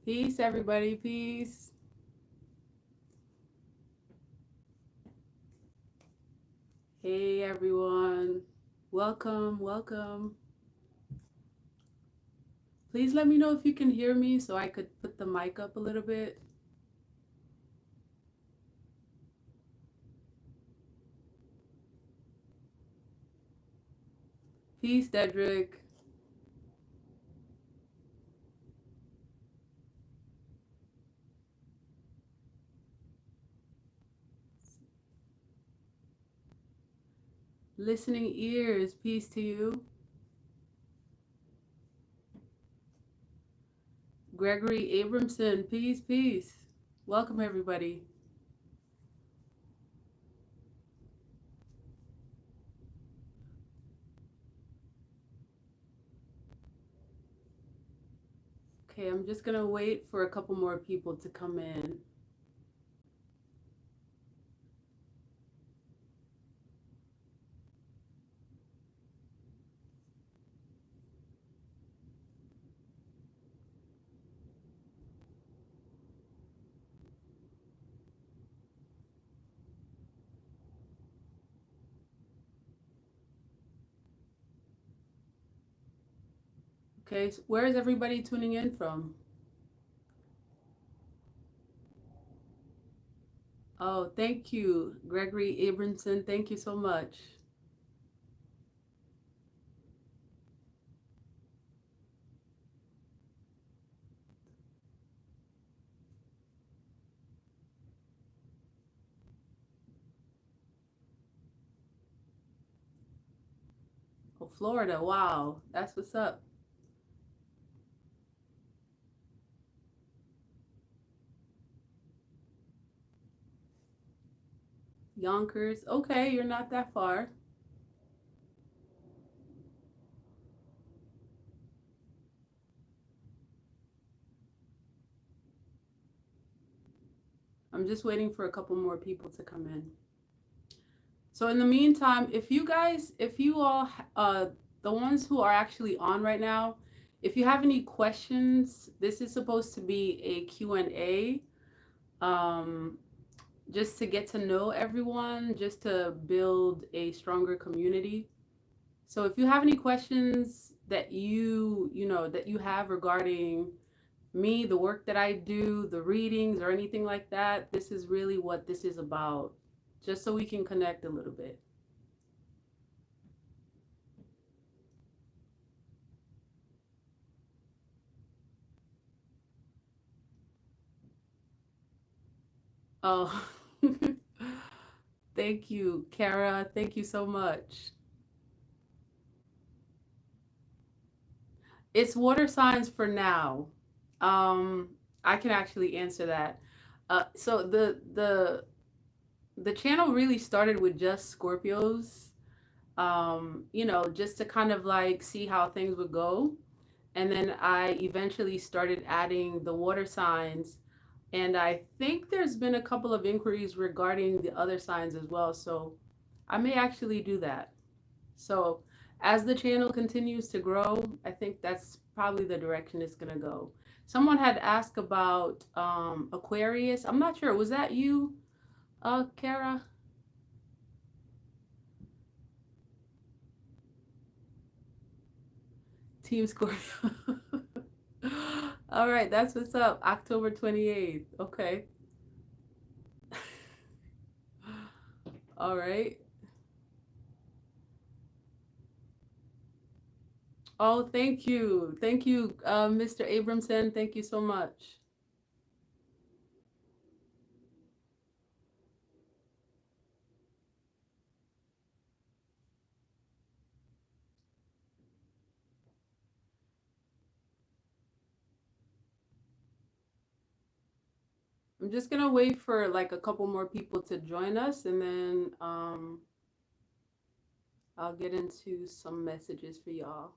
Peace, everybody. Peace. Hey, everyone. Welcome. Welcome. Please let me know if you can hear me so I could put the mic up a little bit. Peace, Dedrick. Listening ears. Peace to you. Gregory Abramson. Peace, peace. Welcome, everybody. Okay, I'm just going to wait for a couple more people to come in. Okay, so where is everybody tuning in from? Oh, thank you, Gregory Abramson. Thank you so much. Oh, Florida. Wow. That's what's up. Yonkers. Okay, you're not that far. I'm just waiting for a couple more people to come in. So in the meantime, if you all, the ones who are actually on right now, if you have any questions, this is supposed to be a Q&A, um, just to get to know everyone, just to build a stronger community. So if you have any questions that that you have regarding me, the work that I do, the readings, or anything like that, this is really what this is about, just so we can connect a little bit. Oh, thank you, Kara. Thank you so much. It's water signs for now. Um, I can actually answer that. So the channel really started with just Scorpios. Just to kind of like see how things would go. And then I eventually started adding the water signs. And I think there's been a couple of inquiries regarding the other signs as well. So I may actually do that. So as the channel continues to grow, I think that's probably the direction it's going to go. Someone had asked about Aquarius. I'm not sure. Was that you, Kara? Team Scorpio. All right, that's what's up. October 28th. Okay. All right. Oh, thank you. Thank you, Mr. Abramson. Thank you so much. I'm just gonna wait for like a couple more people to join us, and then I'll get into some messages for y'all.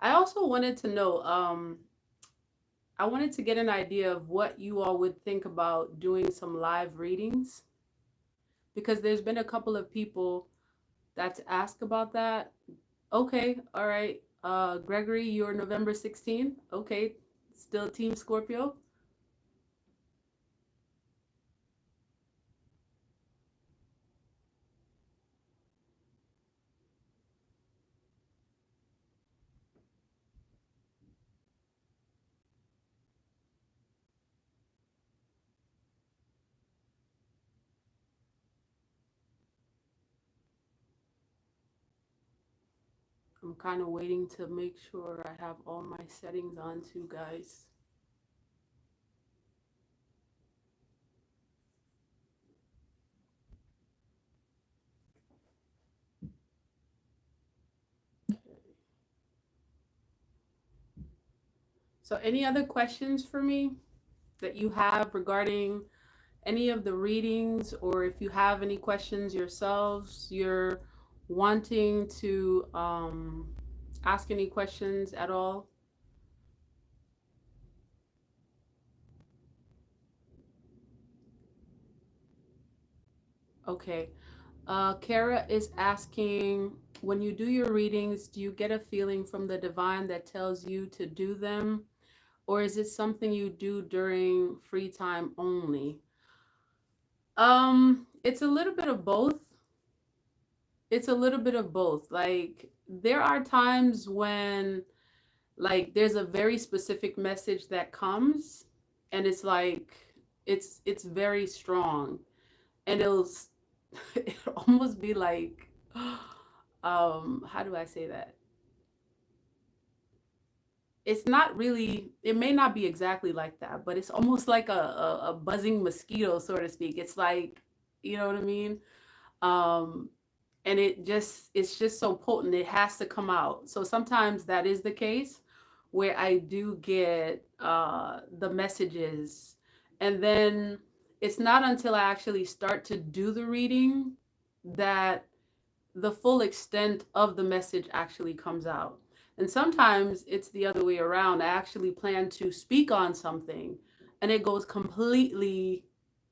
I also wanted to know, I wanted to get an idea of what you all would think about doing some live readings, because there's been a couple of people that's asked about that. Okay, all right. Gregory, you're November 16th. Okay, still Team Scorpio. I'm kind of waiting to make sure I have all my settings on too, guys. So any other questions for me that you have regarding any of the readings, or if you have any questions yourselves, you're wanting to ask any questions at all? Okay. Kara is asking, when you do your readings, do you get a feeling from the divine that tells you to do them? Or is it something you do during free time only? It's a little bit of both. It's a little bit of both. Like, there are times when, like, there's a very specific message that comes, and it's like, it's very strong, and it'll almost be like, how do I say that? It's not really, it may not be exactly like that, but it's almost like a buzzing mosquito, so to speak. It's like, you know what I mean? Um, and it's just so potent, it has to come out. So sometimes that is the case where I do get the messages, and then it's not until I actually start to do the reading that the full extent of the message actually comes out. And sometimes it's the other way around. I actually plan to speak on something and it goes completely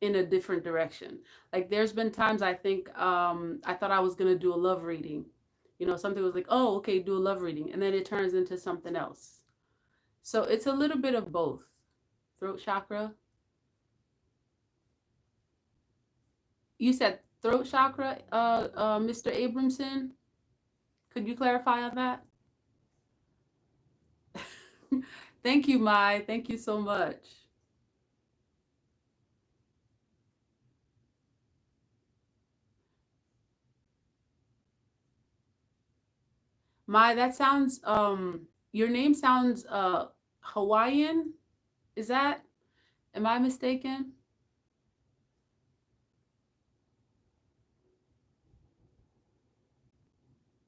in a different direction. Like, there's been times I think I thought I was going to do a love reading. You know, something was like, oh, okay, do a love reading. And then it turns into something else. So it's a little bit of both. Throat chakra. You said throat chakra, Mr. Abramson. Could you clarify on that? Thank you, Mai. Thank you so much. Mai, that sounds your name sounds Hawaiian. Is that, am I mistaken?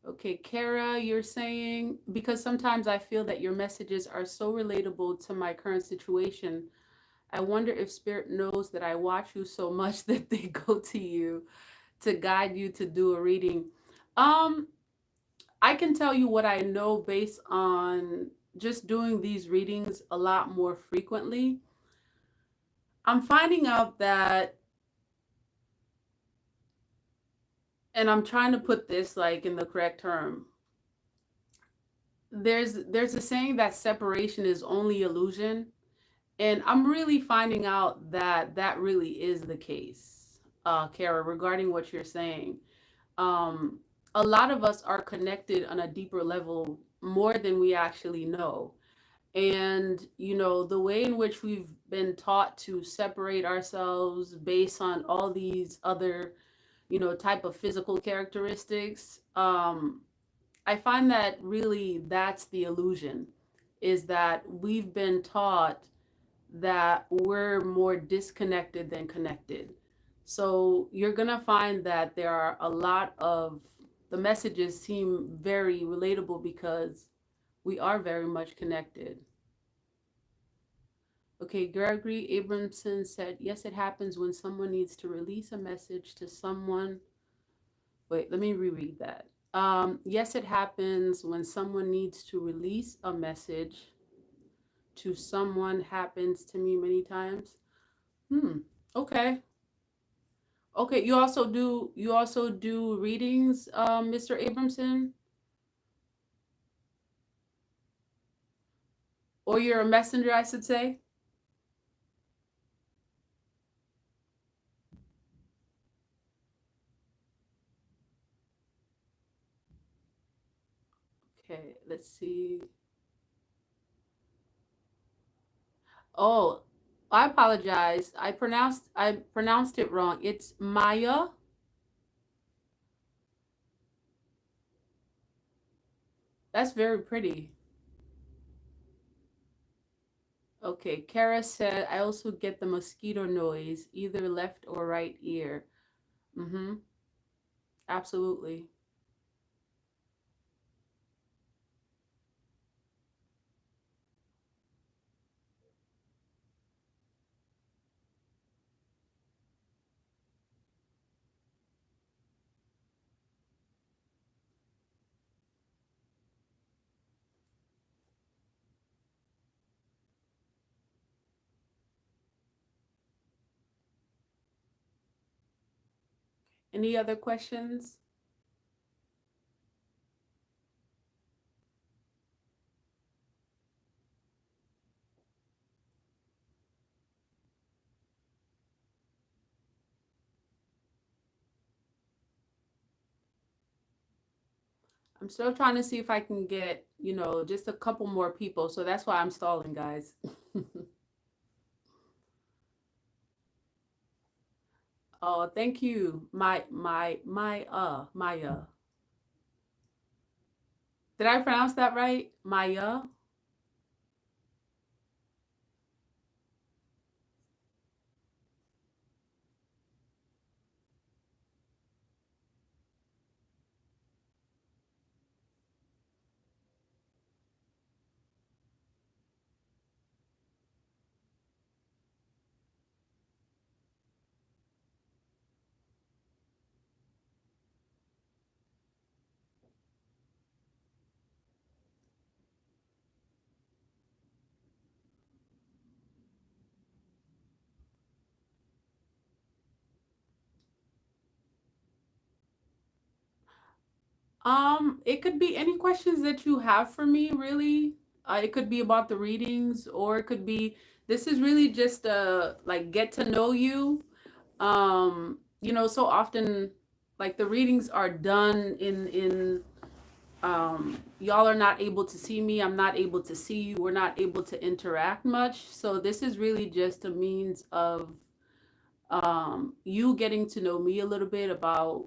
Okay, Kara, you're saying, because sometimes I feel that your messages are so relatable to my current situation. I wonder if spirit knows that I watch you so much that they go to you to guide you to do a reading. Um, I can tell you what I know based on just doing these readings a lot more frequently. I'm finding out that, and I'm trying to put this like in the correct term. There's a saying that separation is only illusion, and I'm really finding out that that really is the case, Kara, regarding what you're saying. Um, a lot of us are connected on a deeper level more than we actually know. And, you know, the way in which we've been taught to separate ourselves based on all these other, you know, type of physical characteristics, I find that really that's the illusion, is that we've been taught that we're more disconnected than connected. So you're going to find that there are a lot of the messages seem very relatable because we are very much connected. Okay, Gregory Abramson said, yes, it happens when someone needs to release a message to someone. Wait, let me reread that. Yes, it happens when someone needs to release a message to someone. Happens to me many times. Hmm. Okay. Okay. You also do readings, Mr. Abramson? Or you're a messenger, I should say. Okay, let's see. Oh, I apologize. I pronounced it wrong. It's Maya. That's very pretty. Okay, Kara said I also get the mosquito noise, either left or right ear. Mm-hmm. Absolutely. Any other questions? I'm still trying to see if I can get, just a couple more people. So that's why I'm stalling, guys. Oh, thank you. Maya. Did I pronounce that right? Maya? It could be any questions that you have for me, really. It could be about the readings, or it could be this is really just like get to know you. So often like the readings are done in y'all are not able to see me, I'm not able to see you, we're not able to interact much. So this is really just a means of you getting to know me a little bit about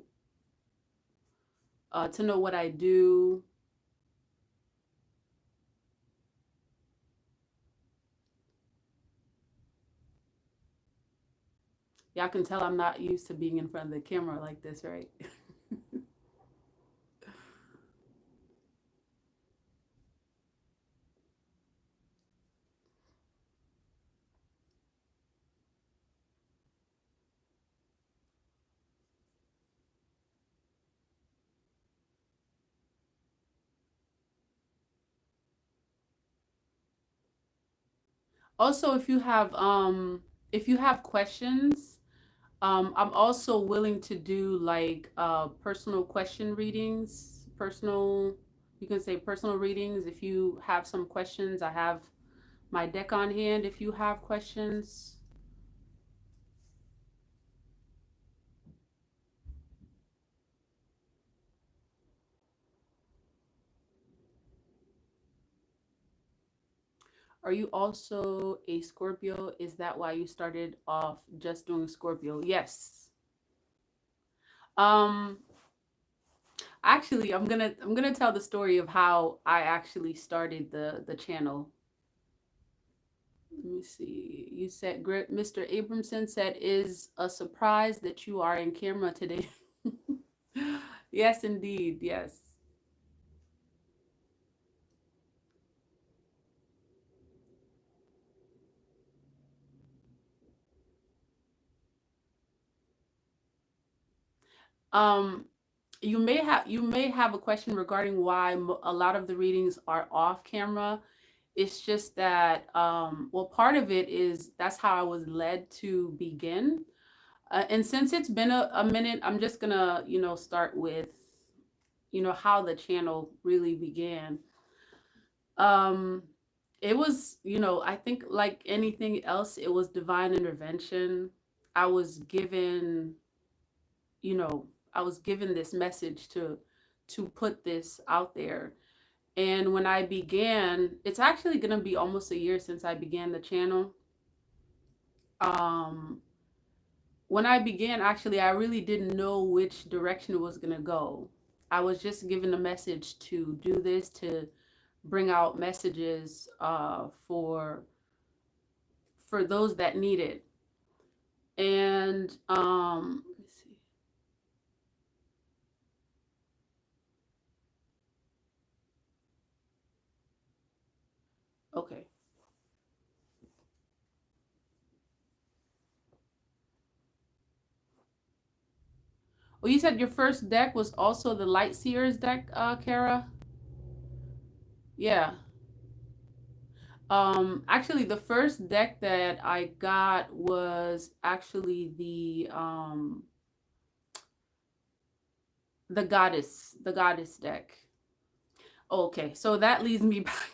to know what I do. Y'all can tell I'm not used to being in front of the camera like this, right? Also, if you have questions, I'm also willing to do like personal question readings, personal you can say personal readings if you have some questions. I have my deck on hand if you have questions. Are you also a Scorpio? Is that why you started off just doing Scorpio? Yes. Um Actually, I'm gonna tell the story of how I actually started the channel. Let me see. You said Mr. Abramson said is a surprise that you are in camera today. Yes, indeed. Yes. Um, you may have a question regarding why a lot of the readings are off camera. It's just that well, part of it is that's how I was led to begin. And since it's been a minute, I'm just gonna, start with, how the channel really began. Um, it was, I think like anything else, it was divine intervention. I was given, you know, I was given this message to put this out there. And when I began, it's actually going to be almost a year since I began the channel. Um when I began, actually, I really didn't know which direction it was going to go. I was just given a message to do this, to bring out messages for those that need it. And let me see. Okay. Well, you said your first deck was also the Light Seers deck, Kara? Yeah. Actually, the first deck that I got was actually the goddess deck. Okay, so that leads me back.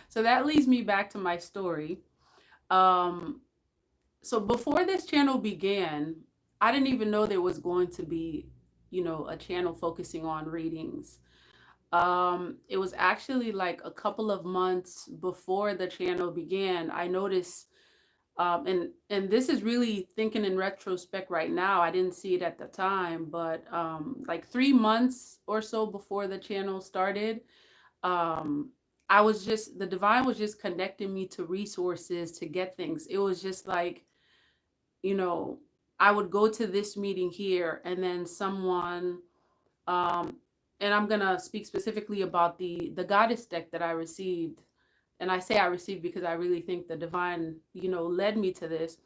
So that leads me back to my story. Um, so before this channel began, I didn't even know there was going to be, a channel focusing on readings. It was actually like a couple of months before the channel began. I noticed, and this is really thinking in retrospect right now. I didn't see it at the time, but like 3 months or so before the channel started, um I was just, the divine was just connecting me to resources to get things. It was just like, you know I would go to this meeting here, and then someone, um and I'm gonna speak specifically about the goddess deck that I received. And I say I received because I really think the divine, led me to this.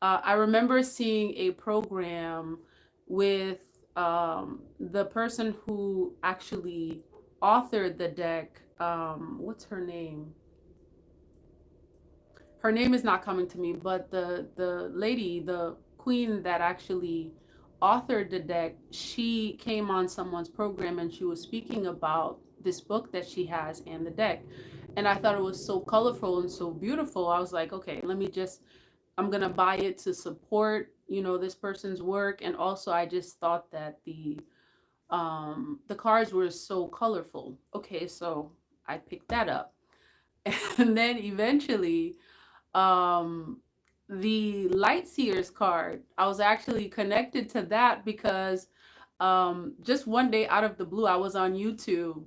I remember seeing a program with the person who actually authored the deck. What's her name? Her name is not coming to me, but the lady, the queen that actually authored the deck, she came on someone's program and she was speaking about this book that she has and the deck. And I thought it was so colorful and so beautiful. I was like, okay, I'm gonna buy it to support, this person's work. And also I just thought that the cards were so colorful. Okay, so I picked that up. And then eventually, um the Light Seers card, I was actually connected to that because just one day out of the blue, I was on YouTube,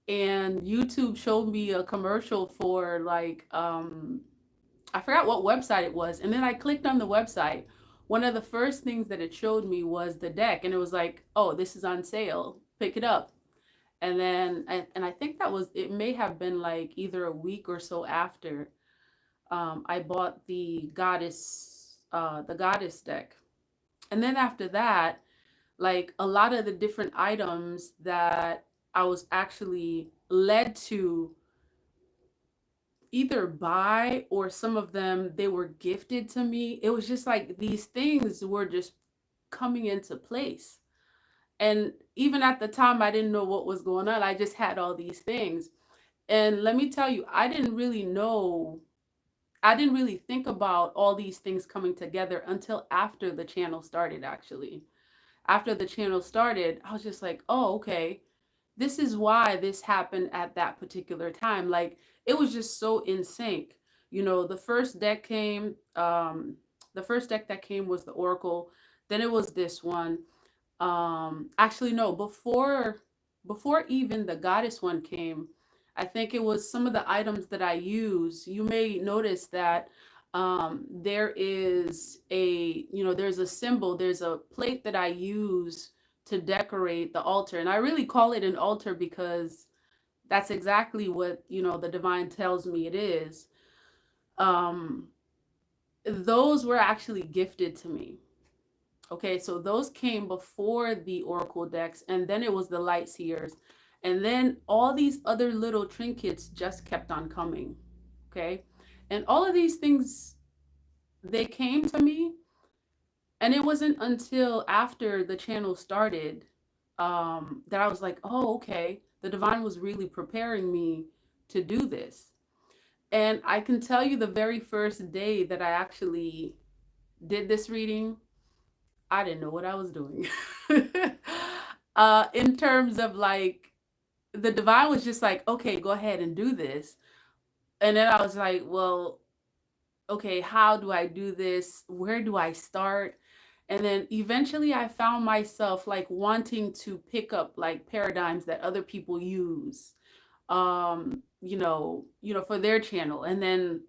and YouTube showed me a commercial for like, I forgot what website it was. And then I clicked on the website. One of the first things that it showed me was the deck, and it was like, oh, this is on sale, pick it up. And then and I think that was, it may have been like either a week or so after, I bought the goddess deck. And then after that, like a lot of the different items that I was actually led to either buy, or some of them, they were gifted to me. It was just like these things were just coming into place. And even at the time, I didn't know what was going on. I just had all these things. And let me tell you, I didn't really think about all these things coming together until after the channel started, actually. After the channel started, I was just like, oh, okay, this is why this happened at that particular time. Like, it was just so in sync. The first deck came, the first deck that came was the Oracle. Then it was this one. Actually, no, before even the goddess one came, I think it was some of the items that I use. You may notice that there is there's a symbol, there's a plate that I use to decorate the altar. And I really call it an altar because that's exactly what, the divine tells me it is. Um, those were actually gifted to me. Okay, so those came before the Oracle decks, and then it was the Light Seers. And then all these other little trinkets just kept on coming. Okay. And all of these things, they came to me. And it wasn't until after the channel started, that I was like, oh, okay, the divine was really preparing me to do this. And I can tell you the very first day that I actually did this reading, I didn't know what I was doing. In terms of like, the divine was just like, okay, go ahead and do this. And then I was like, well, okay, how do I do this? Where do I start? And then eventually I found myself like wanting to pick up like paradigms that other people use, for their channel. And then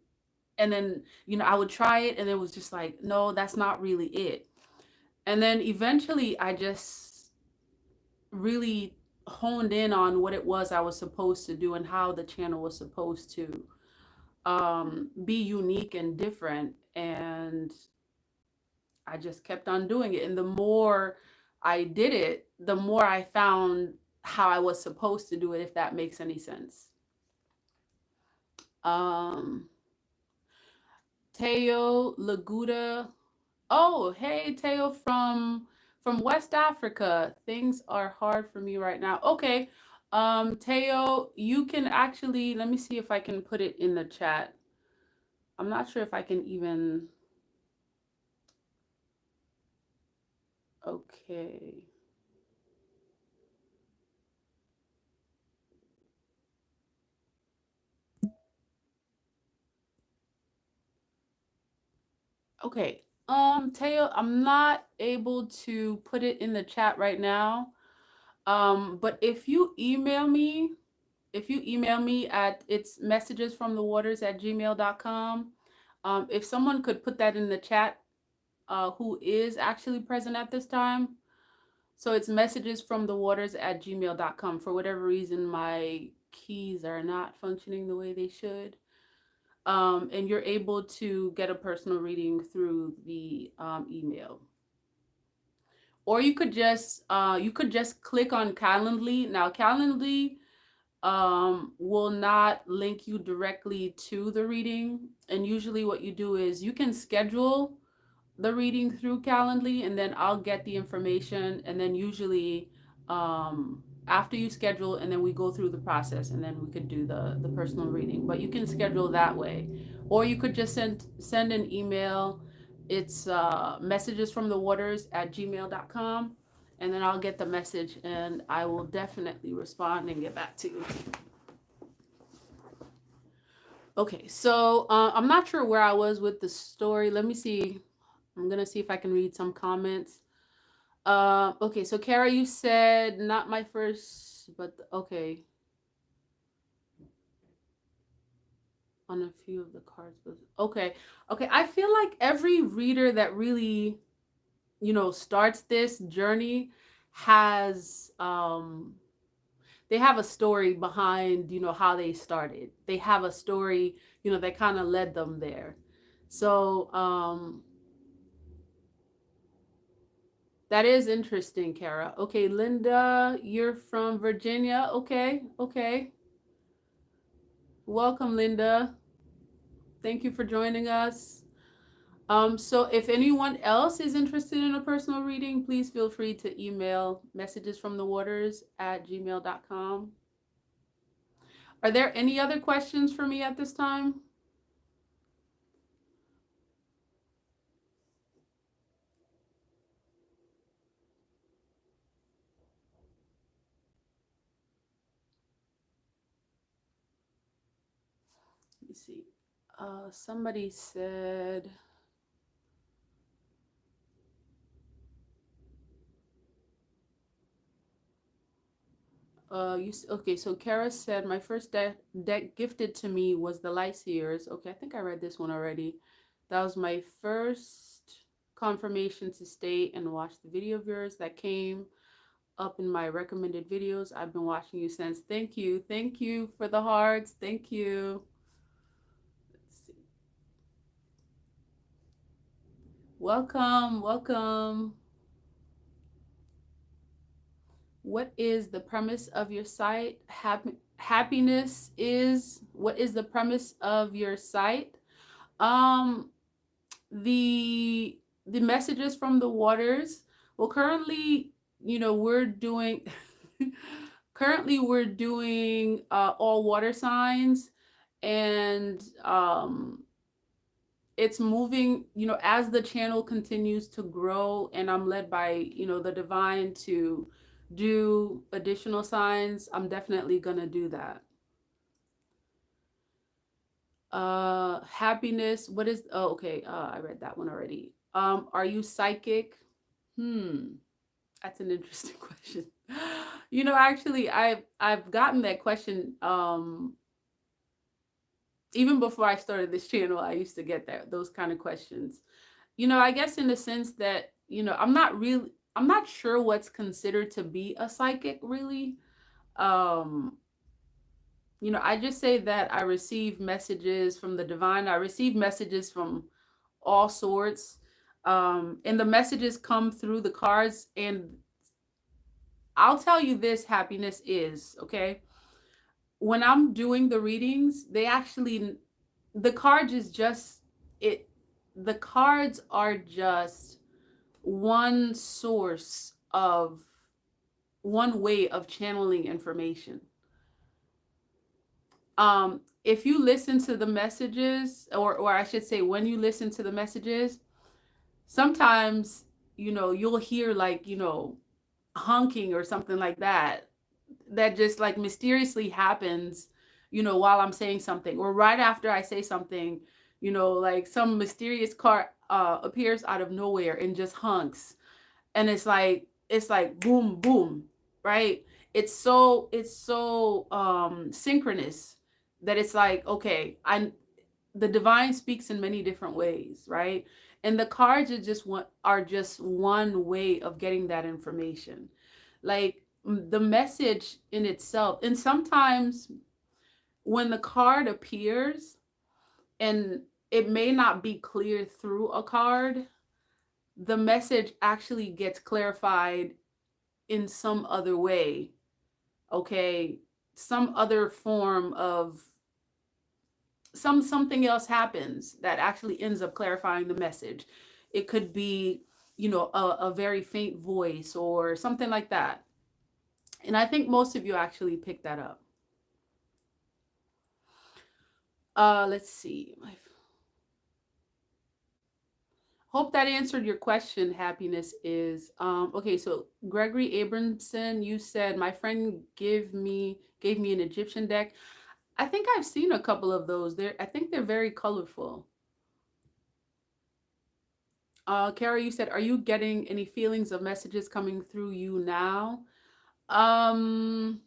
I would try it and it was just like, no, that's not really it. And then eventually I just really honed in on what it was I was supposed to do and how the channel was supposed to be unique and different. And I just kept on doing it. And the more I did it, the more I found how I was supposed to do it, if that makes any sense. Um, Teo Laguda. Oh, hey, Teo from West Africa. Things are hard for me right now. Okay. Teo, you can actually, let me see if I can put it in the chat. I'm not sure if I can even. Okay. Okay. Teo, I'm not able to put it in the chat right now. But if you email me at it's messagesfromthewaters@gmail.com, if someone could put that in the chat, who is actually present at this time. So it's messagesfromthewaters@gmail.com. For whatever reason, my keys are not functioning the way they should. And you're able to get a personal reading through the email. Or you could just click on Calendly. Now Calendly will not link you directly to the reading. And usually what you do is you can schedule the reading through Calendly, and then I'll get the information, and then usually after you schedule, and then we go through the process, and then we could do the personal reading. But you can schedule that way, or you could just send an email. It's messagesfromthewaters@gmail.com, and then I'll get the message and I will definitely respond and get back to you. Okay, so I'm not sure where I was with the story. Let me see. I'm gonna see if I can read some comments. Okay, so Kara, you said not my first, but okay. On a few of the cards, but okay. I feel like every reader that really, starts this journey has they have a story behind, how they started. They have a story, that kind of led them there. So that is interesting, Kara. Okay, Linda, you're from Virginia. Okay. Welcome, Linda. Thank you for joining us. So if anyone else is interested in a personal reading, please feel free to email messagesfromthewaters@gmail.com. Are there any other questions for me at this time? Let me see. Somebody said, okay, so Kara said, my first deck gifted to me was the Light Seers. Okay, I think I read this one already. That was my first confirmation to stay and watch the video of yours that came up in my recommended videos. I've been watching you since. Thank you for the hearts. Thank you. Let's see. Welcome. What is the premise of your site? Happiness is, what is the premise of your site? The messages from the waters. Well, currently, we're doing currently we're doing all water signs, And it's moving, as the channel continues to grow and I'm led by, the divine to do additional signs, I'm definitely gonna do that. Happiness, what is, oh, okay, I read that one already. Are you psychic? That's an interesting question. Actually, I've gotten that question even before I started this channel. I used to get those kind of questions. I guess in the sense that, I'm not sure what's considered to be a psychic really. Um, I just say that I receive messages from the divine. I receive messages from all sorts. And the messages come through the cards. And I'll tell you this, happiness is, okay? When I'm doing the readings, the cards is just, it, the cards are just one source of, one way of channeling information. If you listen to the messages, or I should say, when you listen to the messages, sometimes, you'll hear like, honking or something like that, that just like mysteriously happens, while I'm saying something, or right after I say something, like some mysterious car appears out of nowhere and just honks. And it's like boom, boom, right? It's so synchronous that it's like, okay, the divine speaks in many different ways, right? And the cards are just one way of getting that information. Like, the message in itself. And sometimes when the card appears and it may not be clear through a card, the message actually gets clarified in some other way. Okay, some other form of, something else happens that actually ends up clarifying the message. It could be, a very faint voice or something like that. And I think most of you actually picked that up. Let's see. Hope that answered your question. Happiness is, okay. So Gregory Abramson, you said my friend gave me an Egyptian deck. I think I've seen a couple of those. I think they're very colorful. Kara, you said, are you getting any feelings of messages coming through you now? Um,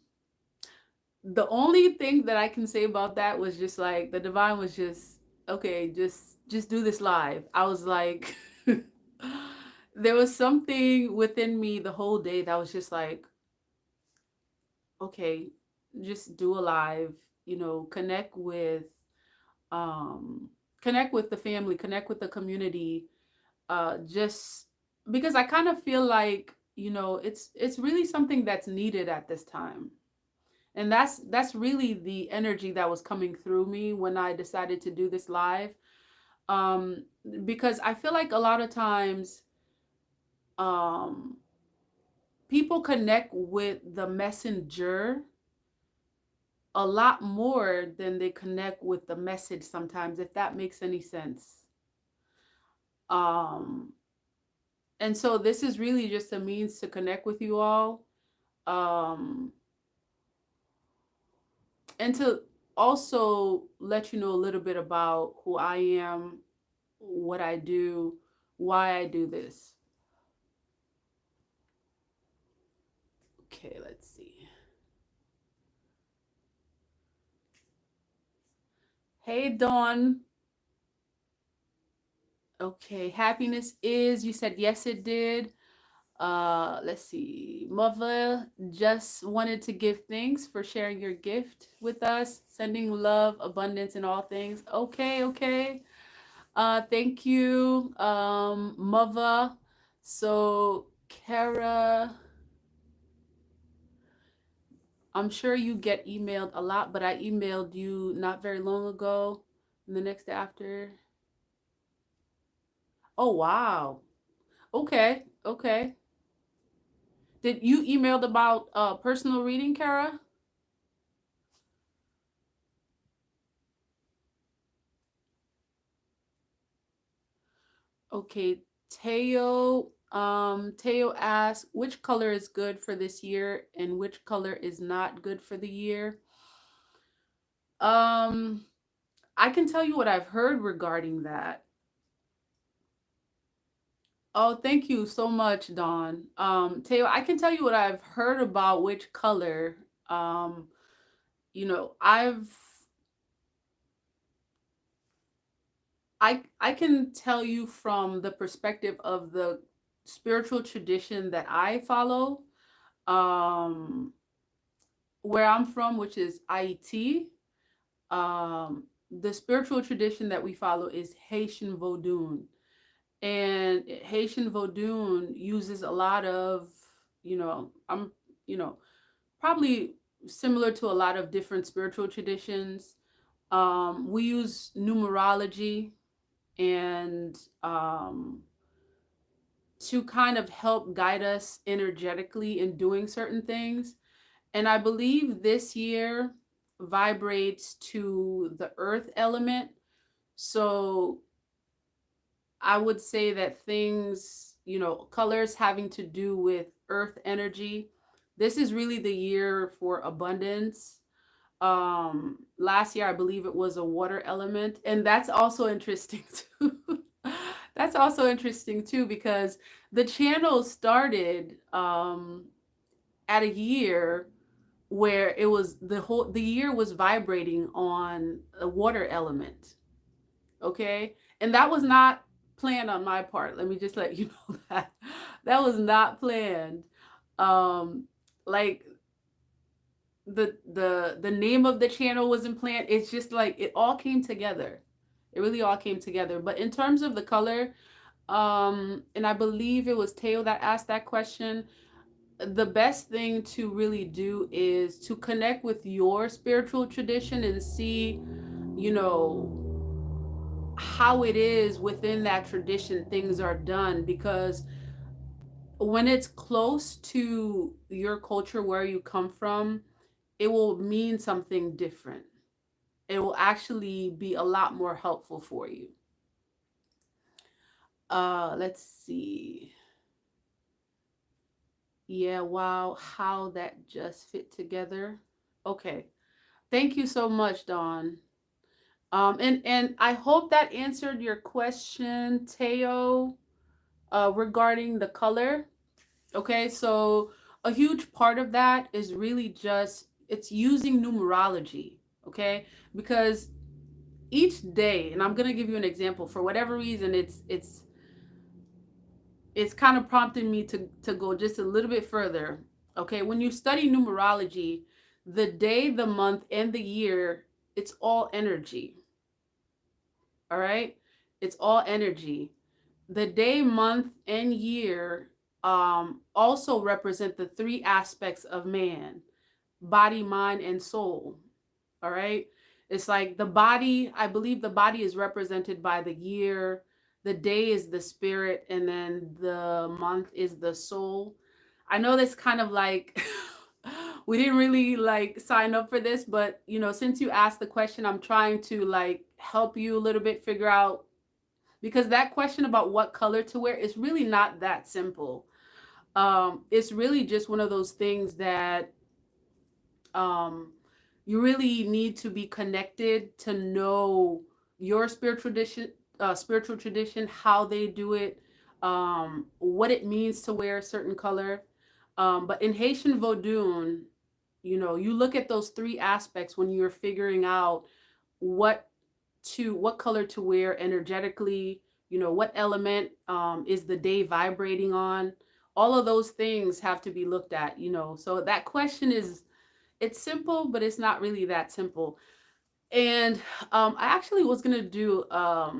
the only thing that I can say about that was just like the divine was just, okay, just do this live. I was like, there was something within me the whole day that was just like, okay, just do a live, um connect with the family, connect with the community, just because I kind of feel like, it's really something that's needed at this time. And that's really the energy that was coming through me when I decided to do this live. um because I feel like a lot of times, um people connect with the messenger a lot more than they connect with the message sometimes, if that makes any sense. um and so this is really just a means to connect with you all, um and to also let you know a little bit about who I am, what I do, why I do this. Okay, let's see. Hey, Dawn. Okay, happiness is, you said yes, it did. Let's see. Mother just wanted to give thanks for sharing your gift with us, sending love, abundance in all things. Okay, okay. Thank you, Mother. So, Kara, I'm sure you get emailed a lot, but I emailed you not very long ago. And the next day after. Oh, wow. Okay, okay. Did you emailed about personal reading, Kara? Okay, Teo asks, which color is good for this year and which color is not good for the year? Um, I can tell you what I've heard regarding that. Oh, thank you so much, Dawn. Teo, I can tell you what I've heard about which color. Um, you know, I can tell you from the perspective of the spiritual tradition that I follow, um, where I'm from, which is IET. The spiritual tradition that we follow is Haitian Vodun. And Haitian Vodun uses a lot of, you know, probably similar to a lot of different spiritual traditions. We use numerology and to kind of help guide us energetically in doing certain things. And I believe this year vibrates to the earth element. So I would say that things, colors having to do with earth energy, this is really the year for abundance. Last year I believe it was a water element, and that's also interesting too. That's also interesting too because the channel started at a year where it was the year was vibrating on a water element. Okay, and that was not planned on my part. Let me just let you know that that was not planned. um like the name of the channel wasn't planned. It's just like it all came together. It really all came together. But in terms of the color, and I believe it was Teo that asked that question, the best thing to really do is to connect with your spiritual tradition and see, you know, how it is within that tradition things are done, because when it's close to your culture where you come from, it will mean something different. It will actually be a lot more helpful for you. Let's see. Yeah, wow, how that just fit together. Okay. Thank you so much, Dawn. And I hope that answered your question, Teo, regarding the color. Okay, so a huge part of that is really just it's using numerology. Okay, because each day, and I'm gonna give you an example. For whatever reason, it's kind of prompting me to go just a little bit further. Okay, when you study numerology, the day, the month, and the year, it's all energy. All right, it's all energy. The day, month, and year also represent the three aspects of man: body, mind, and soul. All right. It's like the body, I believe the body is represented by the year, the day is the spirit, and then the month is the soul. I know that's kind of like we didn't really like sign up for this, but since you asked the question, I'm trying to like help you a little bit figure out, because that question about what color to wear is really not that simple. It's really just one of those things that um you really need to be connected to know your spiritual tradition, how they do it, what it means to wear a certain color. But in Haitian Vodun, you look at those three aspects when you're figuring out what what color to wear energetically, what element is the day vibrating on. All of those things have to be looked at, so that question is, it's simple, but it's not really that simple. And I actually was gonna do a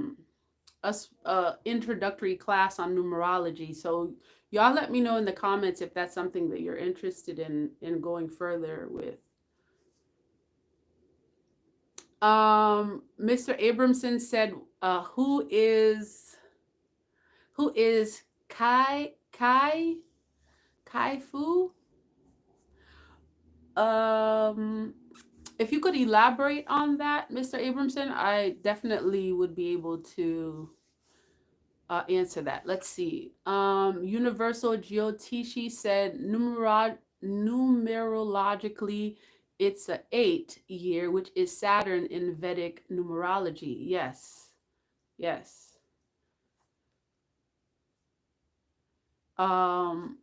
introductory class on numerology. So y'all let me know in the comments if that's something that you're interested in going further with. Mr. Abramson said, who is Kai Fu? Um, if you could elaborate on that, Mr. Abramson, I definitely would be able to answer that. Let's see. Universal Jyotishi said numerologically it's a 8 year, which is Saturn in Vedic numerology. Yes. Yes. Um,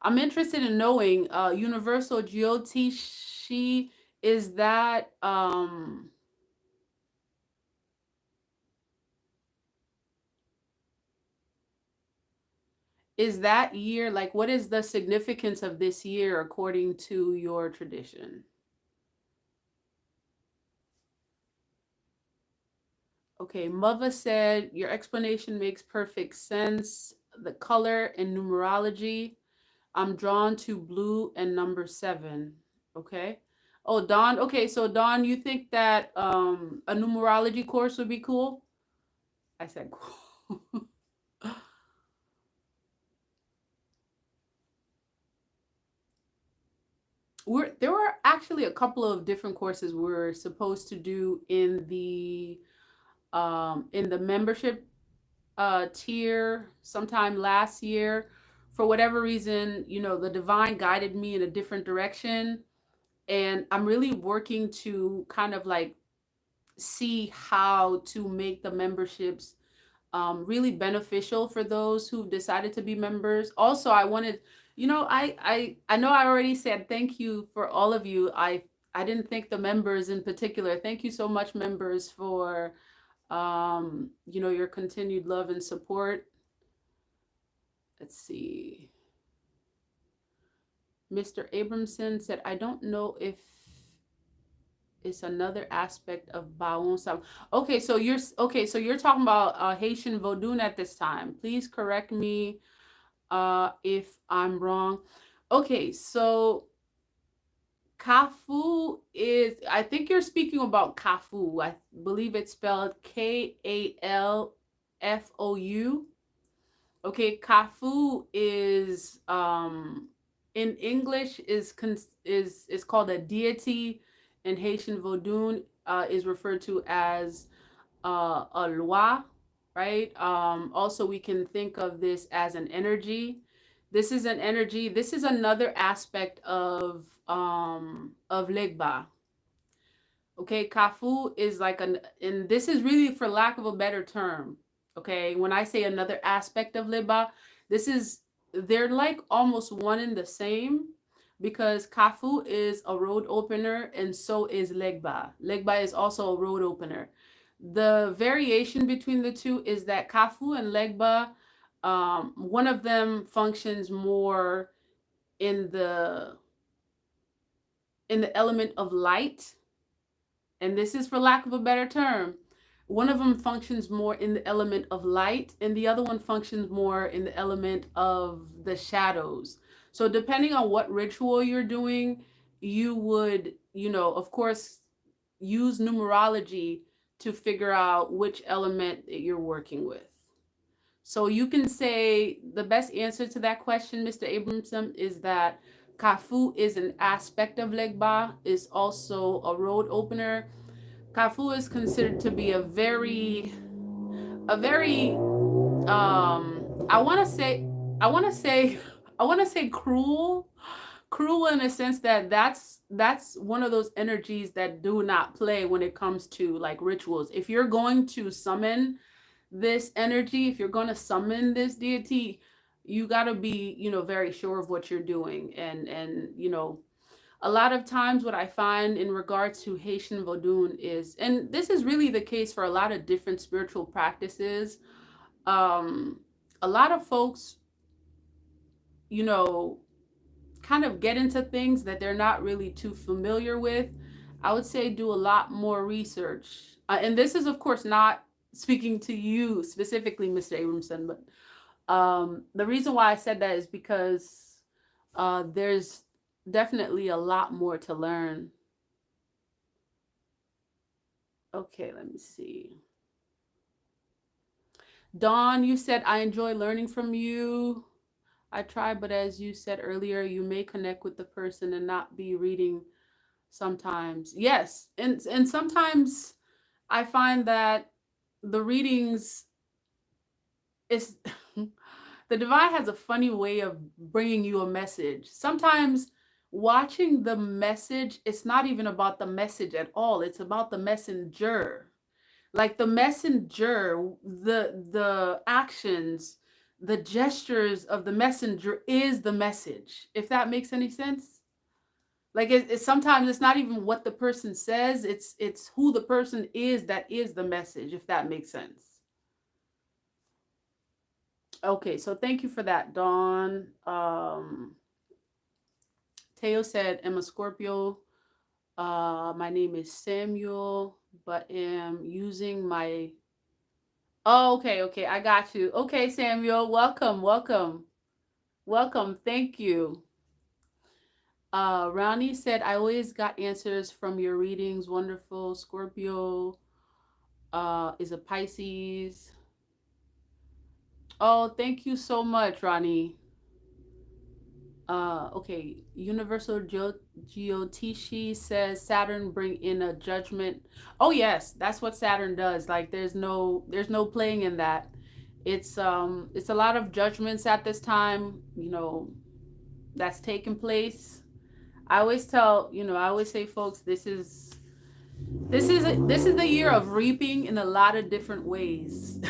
I'm interested in knowing Universal Jyotishi, is that year, like, what is the significance of this year according to your tradition? Okay, Mother said your explanation makes perfect sense. The color and numerology. I'm drawn to blue and number 7. Okay. Oh, Dawn. Okay, so Dawn, you think that a numerology course would be cool? I said cool. There were actually a couple of different courses we're supposed to do in the membership tier sometime last year. For whatever reason, the divine guided me in a different direction, and I'm really working to kind of like see how to make the memberships really beneficial for those who've decided to be members. Also, I wanted, I know I already said thank you for all of you. I didn't thank the members in particular. Thank you so much, members, for your continued love and support. Let's see. Mr. Abramson said, I don't know if it's another aspect of Baon Sam. Okay, so you're talking about Haitian Vodun at this time. Please correct me if I'm wrong. Okay, so Kafu is, I think you're speaking about Kafu. I believe it's spelled Kalfou. Okay, Kafu is in English is called a deity. In Haitian Vodun is referred to as a loi, right? Also, we can think of this as an energy. This is an energy. This is another aspect of Legba. Okay, Kafu is like and this is really for lack of a better term. Okay, when I say another aspect of Legba, this is they're like almost one and the same, because Kafu is a road opener and so is Legba. Legba is also a road opener. The variation between the two is that Kafu and Legba, one of them functions more in the element of light, and this is for lack of a better term. One of them functions more in the element of light, and the other one functions more in the element of the shadows. So, depending on what ritual you're doing, you would, of course, use numerology to figure out which element that you're working with. So you can say the best answer to that question, Mr. Abramson, is that Kafu is an aspect of Legba, is also a road opener. Kafu is considered to be a very I want to say I want to say cruel in a sense that that's one of those energies that do not play when it comes to like rituals. If you're going to summon this energy, if you're going to summon this deity, you got to be, very sure of what you're doing. And a lot of times what I find in regards to Haitian Vodun is, and this is really the case for a lot of different spiritual practices, um, a lot of folks, you know, kind of get into things that they're not really too familiar with. I would say do a lot more research. And this is, of course, not speaking to you specifically, Mr. Abramson, but the reason why I said that is because there's definitely a lot more to learn. Okay, let me see. Dawn, you said, I enjoy learning from you. I try, but as you said earlier, you may connect with the person and not be reading sometimes. Yes, and sometimes I find that the readings is the divine has a funny way of bringing you a message. Sometimes watching the message, it's not even about the message at all. It's about the messenger. Like the messenger, the actions, the gestures of the messenger is the message. If that makes any sense. Like sometimes it's not even what the person says, it's who the person is that is the message, if that makes sense. Okay, so thank you for that, Dawn. Teo said, I'm a Scorpio. My name is Samuel, but am using my... Oh, okay, okay, I got you. Okay, Samuel, welcome, welcome, welcome. Thank you. Ronnie said, I always got answers from your readings. Wonderful. Scorpio is a Pisces. Oh, thank you so much, Ronnie. Okay, Universal Geotishi says Saturn bring in a judgment. Oh yes, that's what Saturn does. Like there's no playing in that. It's a lot of judgments at this time, that's taking place. I always tell, I always say, folks, this is the year of reaping in a lot of different ways.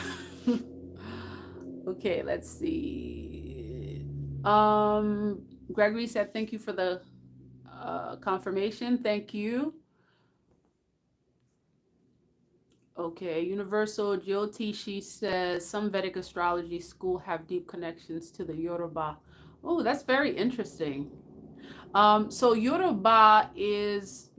Okay, let's see. Gregory said, thank you for the confirmation. Thank you. Okay, Universal Jyotishi says some Vedic astrology school have deep connections to the Yoruba. Oh, that's very interesting. So Yoruba is,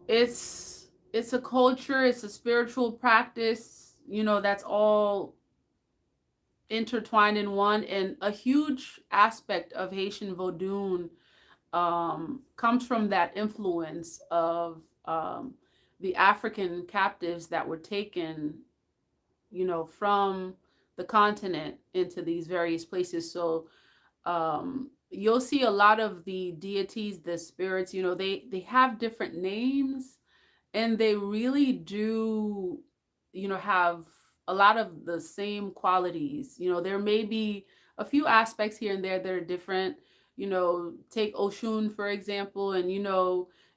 it's a culture, it's a spiritual practice, that's all intertwined in one, and a huge aspect of Haitian Vodun comes from that influence of the African captives that were taken, from the continent into these various places. So you'll see a lot of the deities, the spirits, they have different names, and they really do, have a lot of the same qualities. There may be a few aspects here and there that are different. Take Oshun, for example, and,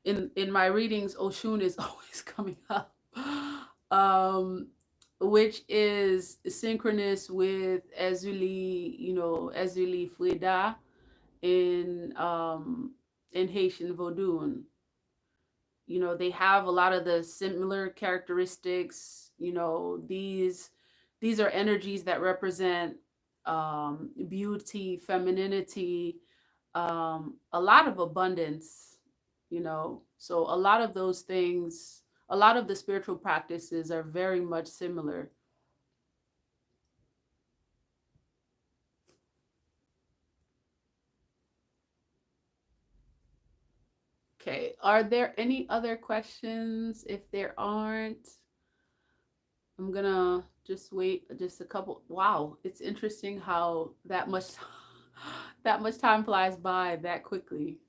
in my readings, Oshun is always coming up, which is synchronous with Ezuli, Ezuli Fueda in Haitian Vodun. They have a lot of the similar characteristics. These are energies that represent beauty, femininity, a lot of abundance. So a lot of those things, a lot of the spiritual practices are very much similar. Okay, are there any other questions? If there aren't, I'm gonna just wait just a couple. Wow, it's interesting how that much that much time flies by that quickly.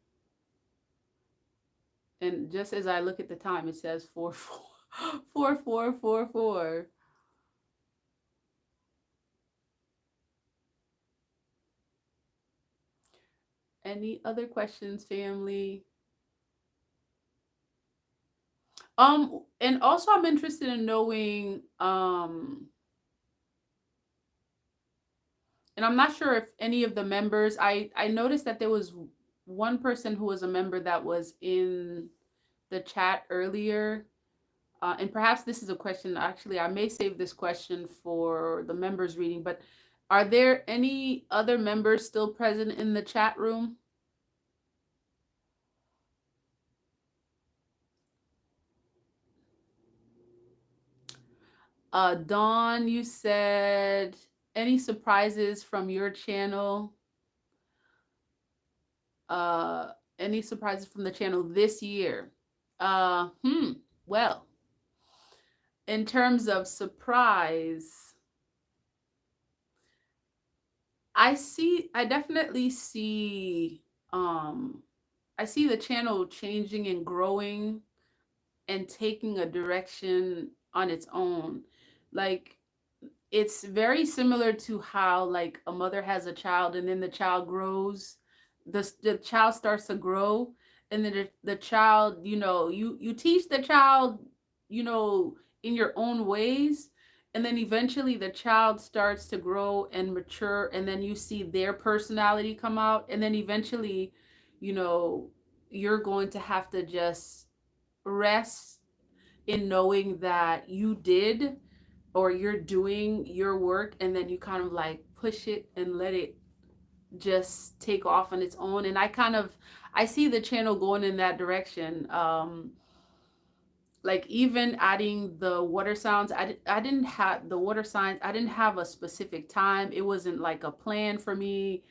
And just as I look at the time, it says 4 4 Any other questions, family? And also I'm interested in knowing, and I'm not sure if any of the members, I noticed that there was one person who was a member that was in the chat earlier. And perhaps this is a question, actually, I may save this question for the members reading, but are there any other members still present in the chat room? Dawn, you said any surprises from your channel? Any surprises from the channel this year? Well, in terms of surprise, I definitely see, I see the channel changing and growing. and taking a direction on its own. Like, it's very similar to how like a mother has a child and then the child grows, the child starts to grow, and then the child, you teach the child, you know in your own ways, and then eventually the child starts to grow and mature, and then you see their personality come out, and then eventually, you know you're going to have to just rest in knowing that you did, or you're doing your work, and then you kind of like push it and let it just take off on its own. And I see the channel going in that direction. Like, even adding the water sounds, I didn't have the water signs, I didn't have a specific time. It wasn't like a plan for me.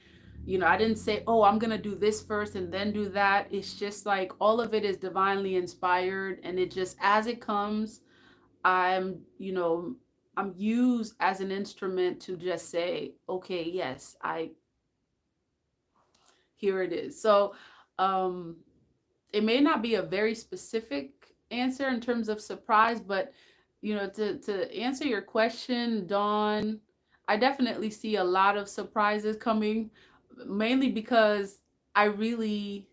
I didn't say, oh, I'm gonna do this first and then do that. It's just like all of it is divinely inspired, and it just, as it comes, I'm used as an instrument to just say, okay, yes, here it is. So, um, it may not be a very specific answer in terms of surprise, but to answer your question, Dawn, I definitely see a lot of surprises coming, mainly because I really,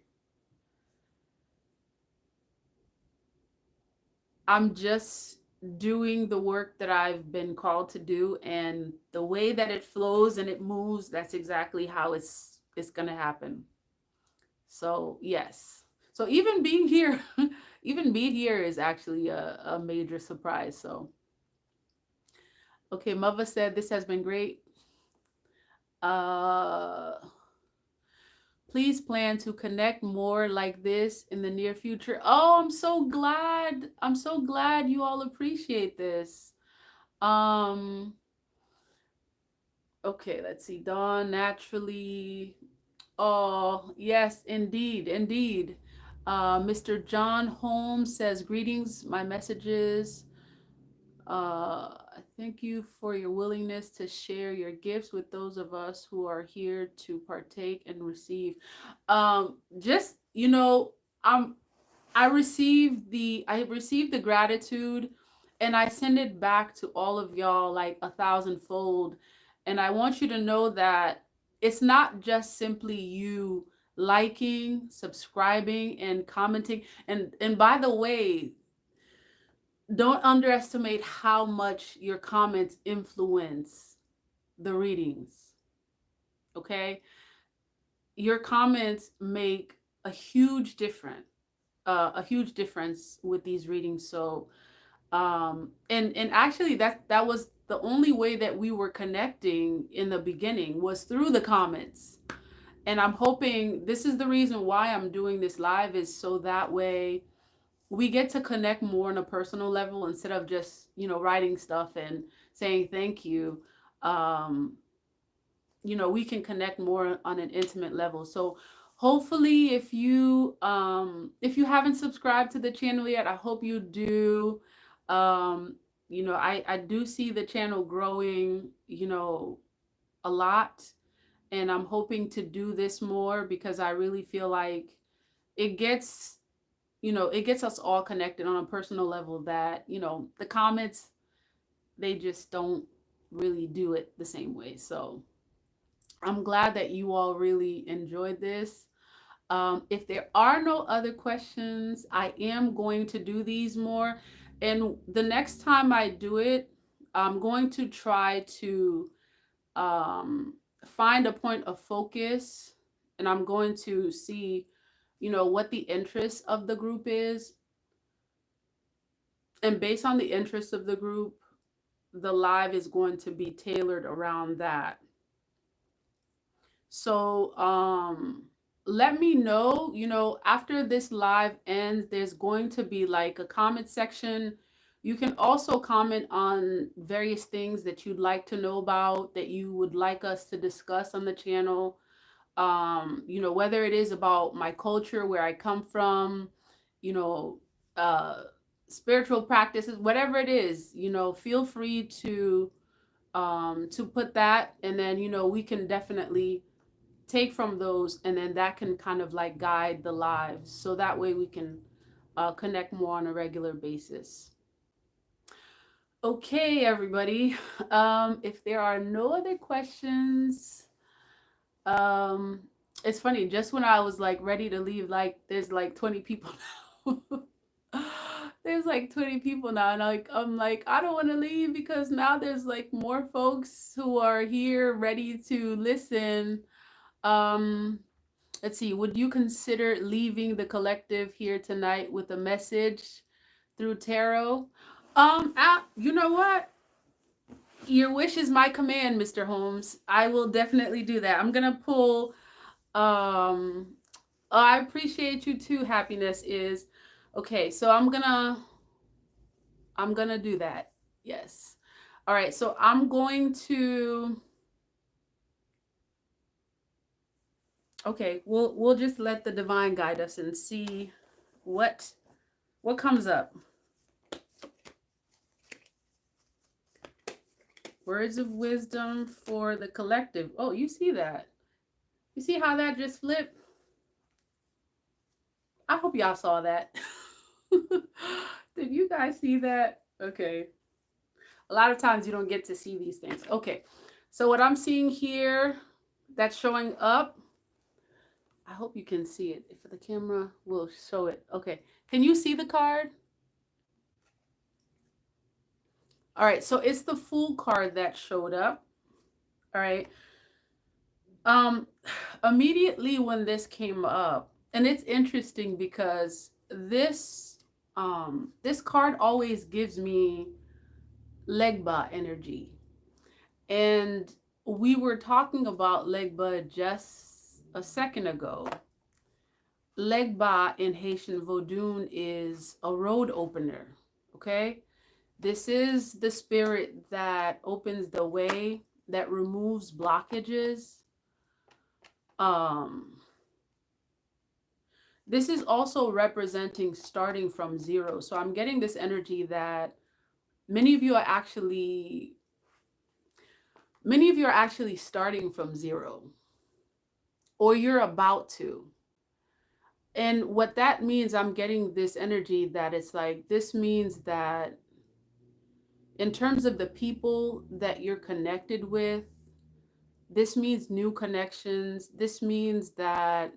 I'm just doing the work that I've been called to do, and the way that it flows and it moves, that's exactly how it's going to happen. So, yes. So even being here, even being here is actually a major surprise. So, okay, Mother said this has been great. Uh Please plan to connect more like this in the near future. Oh, I'm so glad. I'm so glad you all appreciate this. Um, okay, let's see. Dawn naturally. Oh, yes, indeed, indeed. Mr. John Holmes says, greetings, my messages. Thank you for your willingness to share your gifts with those of us who are here to partake and receive. Just, I'm I received the gratitude, and I send it back to all of y'all like a thousandfold. And I want you to know that it's not just simply you liking, subscribing, and commenting. And by the way, don't underestimate how much your comments influence the readings. Okay? Your comments make a huge difference. A huge difference with these readings. So, and actually, that was the only way that we were connecting in the beginning, was through the comments. And I'm hoping this is the reason why I'm doing this live, is so that way we get to connect more on a personal level, instead of just writing stuff and saying thank you. um we can connect more on an intimate level. So hopefully, if you haven't subscribed to the channel yet, I hope you do. I do see the channel growing, a lot, and I'm hoping to do this more, because I really feel like it gets it gets us all connected on a personal level, that the comments, they just don't really do it the same way. So I'm glad that you all really enjoyed this. If there are no other questions, I am going to do these more. And the next time I do it, I'm going to try to um, find a point of focus, and I'm going to see, what the interest of the group is. And based on the interest of the group, the live is going to be tailored around that. So, let me know, after this live ends, there's going to be like a comment section. You can also comment on various things that you'd like to know about, that you would like us to discuss on the channel. Whether it is about my culture, where I come from, you know, uh, spiritual practices, whatever it is, feel free to put that, and then we can definitely take from those, and then that can kind of like guide the lives, so that way we can connect more on a regular basis. Okay, everybody. If there are no other questions, um, it's funny. Just when I was like ready to leave, like there's like 20 people now. There's like 20 people now, and I'm like I don't want to leave because now there's like more folks who are here ready to listen. Um, let's see. Would you consider leaving the collective here tonight with a message through tarot? You know what? Your wish is my command, Mr. Holmes. I will definitely do that. I'm gonna pull. Um, I appreciate you too. Happiness is okay. So I'm gonna do that. Yes. All right. So I'm going to. Okay. We'll just let the divine guide us and see what comes up. Words of wisdom for the collective. Oh, you see that? You see how that just flipped? I hope y'all saw that. Did you guys see that? Okay. A lot of times you don't get to see these things. Okay. So what I'm seeing here that's showing up, I hope you can see it. If the camera will show it. Okay. Can you see the card? All right. So it's the Fool card that showed up. All right. Um, immediately when this came up, and it's interesting because this card always gives me Legba energy. And we were talking about Legba just a second ago. Legba in Haitian Vodun is a road opener. Okay? This is the spirit that opens the way, that removes blockages. This is also representing starting from zero. So I'm getting this energy that many of you are actually starting from zero, or you're about to. And what that means, I'm getting this energy that it's like, this means that in terms of the people that you're connected with, this means new connections. This means that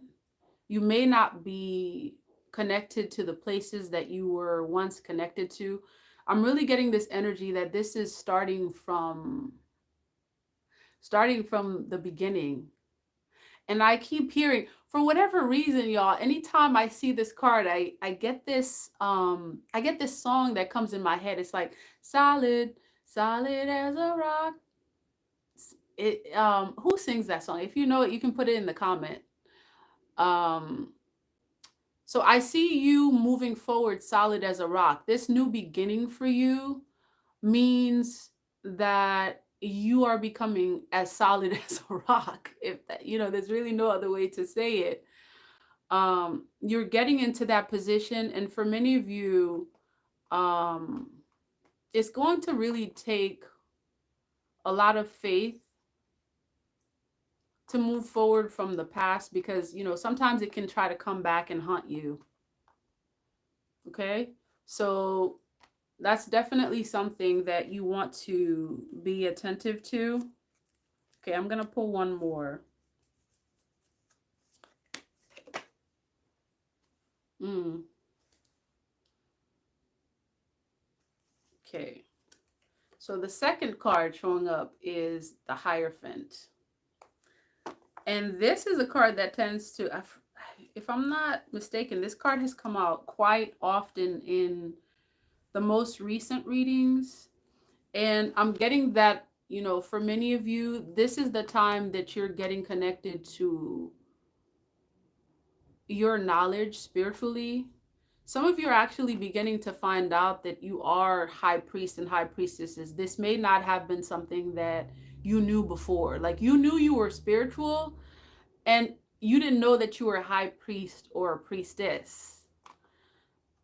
you may not be connected to the places that you were once connected to. I'm really getting this energy that this is starting from the beginning. And I keep hearing, for whatever reason, y'all, anytime I see this card, I get this song that comes in my head. It's like solid as a rock. It who sings that song? If you know it, you can put it in the comment. So I see you moving forward solid as a rock. This new beginning for you means that you are becoming as solid as a rock. If that, there's really no other way to say it. You're getting into that position, and for many of you, it's going to really take a lot of faith to move forward from the past, because sometimes it can try to come back and haunt you. Okay, so that's definitely something that you want to be attentive to. Okay, I'm gonna pull one more. Okay, so the second card showing up is the Hierophant. And this is a card that tends to, if I'm not mistaken, this card has come out quite often in the most recent readings. And I'm getting that, for many of you, this is the time that you're getting connected to your knowledge spiritually. Some of you are actually beginning to find out that you are high priests and high priestesses. This may not have been something that you knew before. Like, you knew you were spiritual, and you didn't know that you were a high priest or a priestess.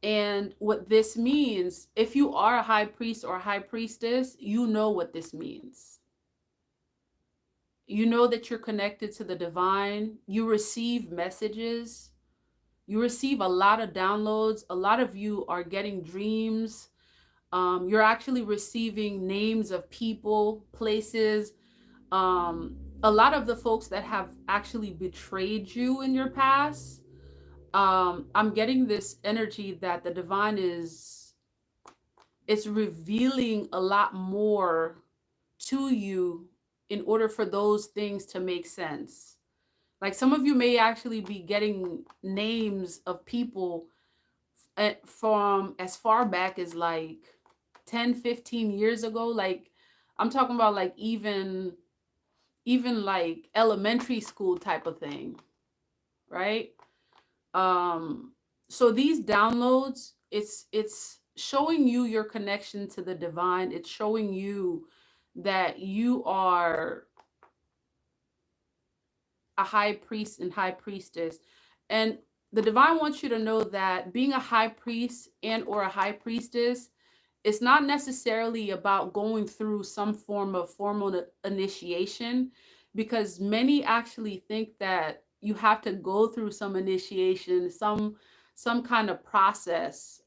And what this means, if you are a high priest or a high priestess, you know what this means. You know that you're connected to the divine. You receive messages. You receive a lot of downloads. A lot of you are getting dreams. You're actually receiving names of people, places. A lot of the folks that have actually betrayed you in your past, I'm getting this energy that the divine is, it's revealing a lot more to you in order for those things to make sense. Like some of you may actually be getting names of people from as far back as like 10, 15 years ago. Like I'm talking about like even like elementary school type of thing, right? So these downloads, it's showing you your connection to the divine. It's showing you that you are a high priest and high priestess. And the divine wants you to know that being a high priest and or a high priestess, it's not necessarily about going through some form of formal initiation, because many actually think that you have to go through some initiation, some kind of process,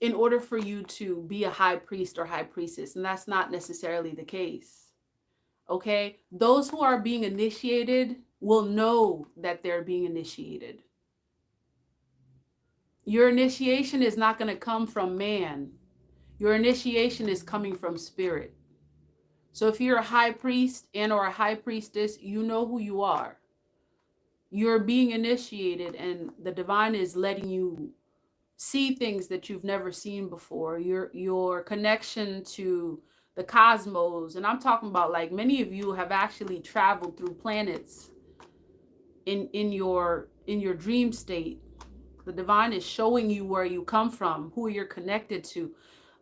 in order for you to be a high priest or high priestess, and that's not necessarily the case. Okay, those who are being initiated will know that they're being initiated. Your initiation is not going to come from man. Your initiation is coming from spirit. So if you're a high priest and or a high priestess, you know who you are. You're being initiated and the divine is letting you see things that you've never seen before. Your connection to the cosmos, and I'm talking about like many of you have actually traveled through planets in your dream state. The divine is showing you where you come from, who you're connected to.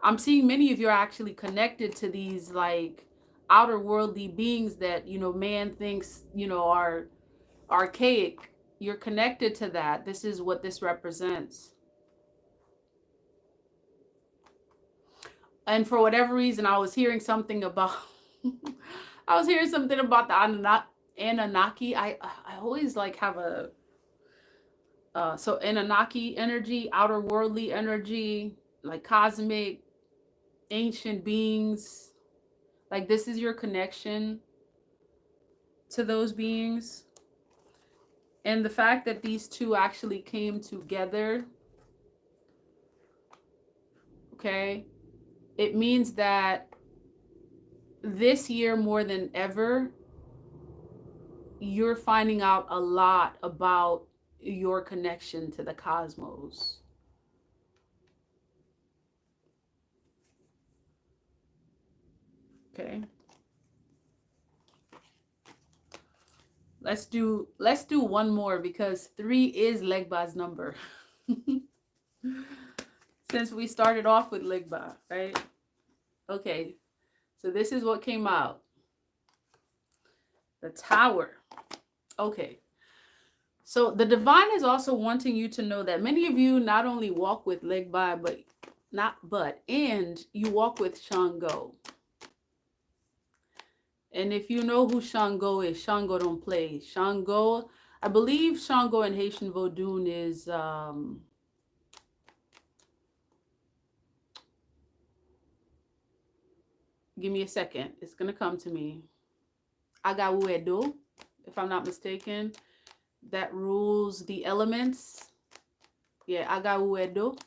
I'm seeing many of you are actually connected to these like outer worldly beings that, you know, man thinks, you know, are archaic. You're connected to that. This is what this represents. And for whatever reason, I was hearing something about I was hearing something about the Anunnaki. I always like have a so Anunnaki energy, outer worldly energy, like cosmic, ancient beings. Like this is your connection to those beings. And the fact that these two actually came together, okay, it means that this year more than ever, you're finding out a lot about your connection to the cosmos. Okay. Let's do one more because 3 is Legba's number. Since we started off with Legba, right? Okay. So this is what came out. The Tower. Okay. So the divine is also wanting you to know that many of you not only walk with Legba, and you walk with Shango. And if you know who Shango is, Shango don't play. Shango, I believe Shango in Haitian Vodun is give me a second. It's gonna come to me. Agawuedo, if I'm not mistaken, that rules the elements. Yeah, Agawuedo.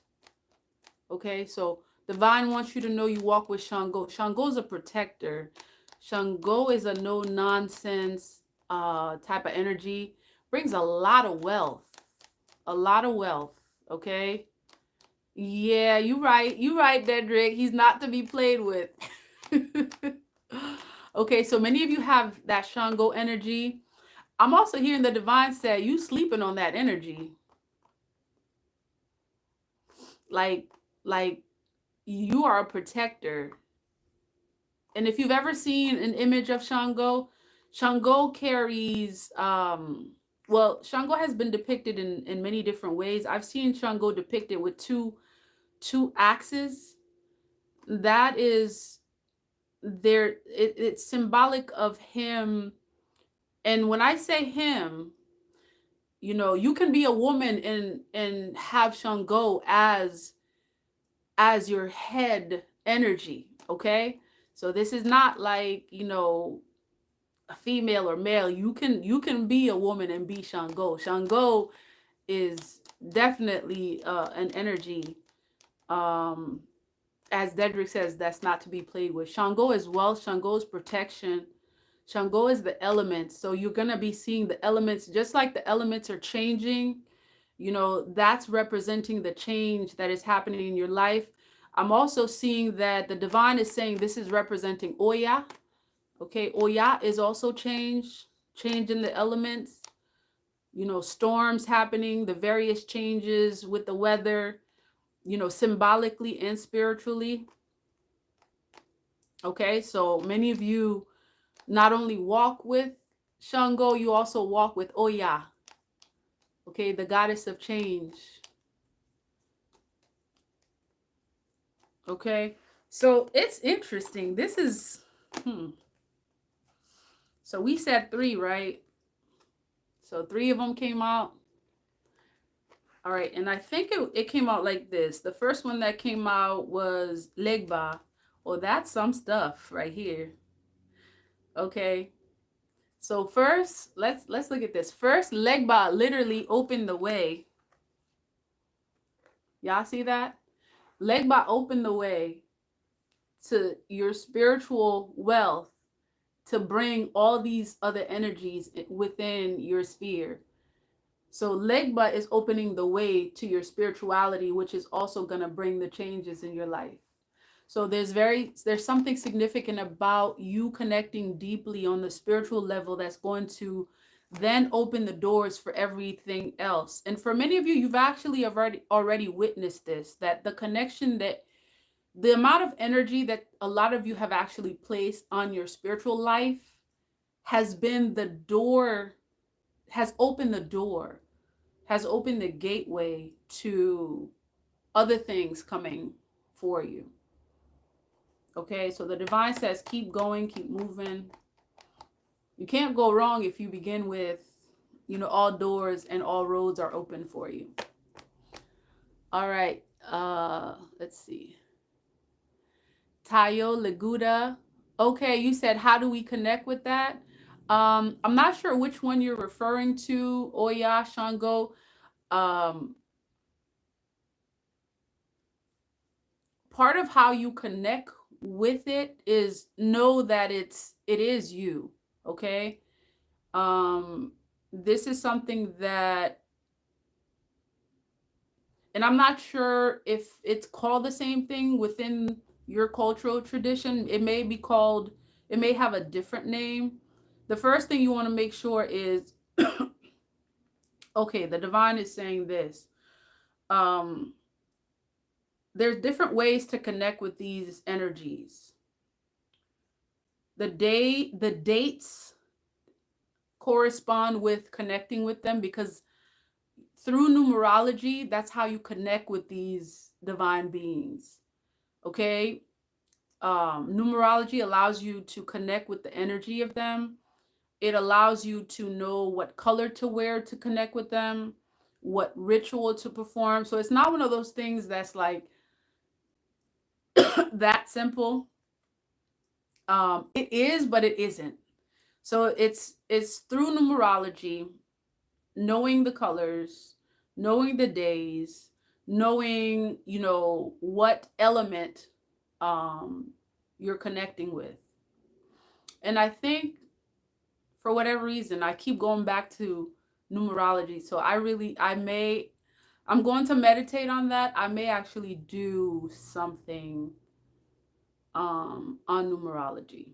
Okay, so divine wants you to know you walk with Shango. Shango's a protector. Shango is a no nonsense type of energy. Brings a lot of wealth. A lot of wealth. Okay. Yeah, you right. You right, Dedrick. He's not to be played with. Okay, so many of you have that Shango energy. I'm also hearing the divine say you sleeping on that energy. Like you are a protector. And if you've ever seen an image of Shango, Shango carries well, Shango has been depicted in many different ways. I've seen Shango depicted with two axes. That is there, it's symbolic of him. And when I say him, You know, you can be a woman and have Shango as your head energy, okay? So this is not like, you know, a female or male. You can be a woman and be Shango. Shango is definitely an energy, um as Dedrick says, that's not to be played with. Shango is wealth, Shango is protection, Shango is the elements. So you're gonna be seeing the elements, just like the elements are changing. You know, that's representing the change that is happening in your life. I'm also seeing that the divine is saying this is representing Oya. Okay, Oya is also change in the elements. You know, storms happening, the various changes with the weather, you know, symbolically and spiritually. Okay, so many of you not only walk with Shango, you also walk with Oya. Okay, the goddess of change. Okay, so it's interesting. This is, so we said 3, right? So 3 of them came out. All right, and I think it came out like this. The first one that came out was Legba. Well, that's some stuff right here. Okay, so first, let's look at this. First, Legba literally opened the way. Y'all see that? Legba opened the way to your spiritual wealth, to bring all these other energies within your sphere. So Legba is opening the way to your spirituality, which is also going to bring the changes in your life. So there's something significant about you connecting deeply on the spiritual level that's going to then open the doors for everything else. And for many of you, you've actually already witnessed this, that the connection, that the amount of energy that a lot of you have actually placed on your spiritual life has been the door, has opened the door, has opened the gateway to other things coming for you. Okay, so the divine says, keep going, keep moving. You can't go wrong if you begin with, you know, all doors and all roads are open for you. All right, let's see. Tayo Laguda. Okay, you said, how do we connect with that? I'm not sure which one you're referring to, Oya, Shango. Part of how you connect with it is know that it is you. Okay. This is something that, and I'm not sure if it's called the same thing within your cultural tradition. It may be called, it may have a different name. The first thing you want to make sure is, okay, the divine is saying this. There's different ways to connect with these energies. The dates correspond with connecting with them, because through numerology, that's how you connect with these divine beings. Okay. Numerology allows you to connect with the energy of them. It allows you to know what color to wear to connect with them, what ritual to perform. So it's not one of those things that's like that simple. It is, but it isn't. So it's through numerology, knowing the colors, knowing the days, knowing, you know, what element you're connecting with. And I think for whatever reason, I keep going back to numerology. So I'm going to meditate on that. I may actually do something on numerology.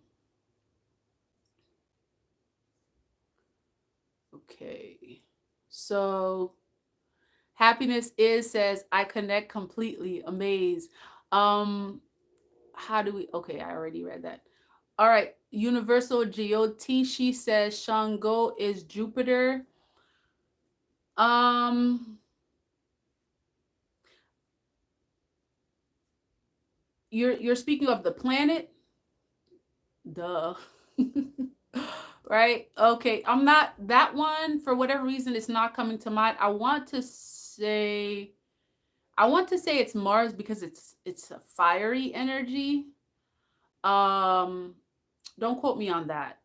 Okay. So happiness is says, I connect completely, amazed. How do we, okay, I already read that. All right. Universal Jyotishi says Shango is Jupiter. You're speaking of the planet? Duh. Right? Okay. I'm not that one for whatever reason it's not coming to mind. I want to say it's Mars because it's a fiery energy. Um don't quote me on that.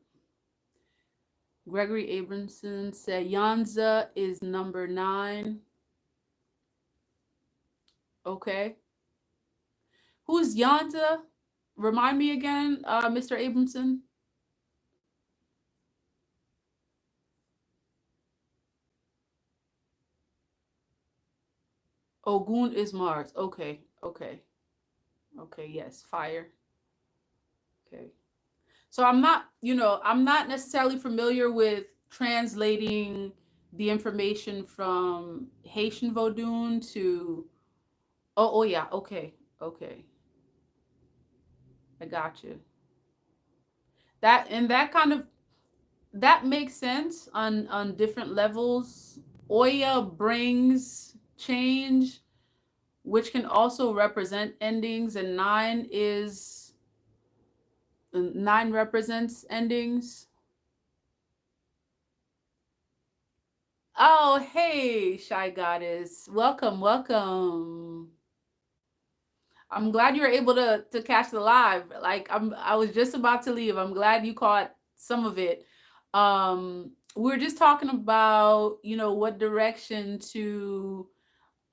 Gregory Abramson said Yanza is number 9. Okay. Who's Yanza? Remind me again, Mr. Abramson. Ogun is Mars. Okay. Okay. Okay. Yes. Fire. Okay. So I'm not necessarily familiar with translating the information from Haitian Vodun to. Oh, yeah. Okay. Okay. I got you. That kind of that makes sense on different levels. Oya brings change, which can also represent endings, and 9 represents endings. Oh, hey, Shy Goddess. Welcome, welcome. I'm glad you were able to catch the live. Like I was just about to leave. I'm glad you caught some of it. We were just talking about, what direction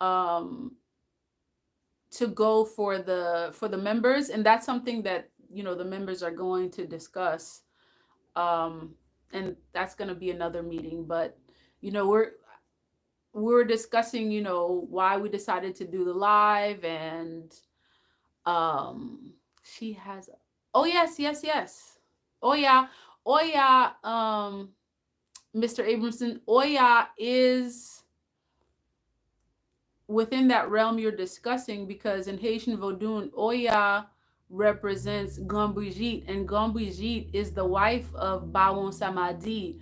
um to go for the members, and that's something that, the members are going to discuss. Um and that's going to be another meeting, but you know, we're discussing, why we decided to do the live. And she has, oh yes, yes, yes. Oh yeah. Oh yeah. Mr. Abramson, Oya is within that realm you're discussing, because in Haitian Vodun, Oya represents Gambujit, and Gambujit is the wife of Bawon Samadi,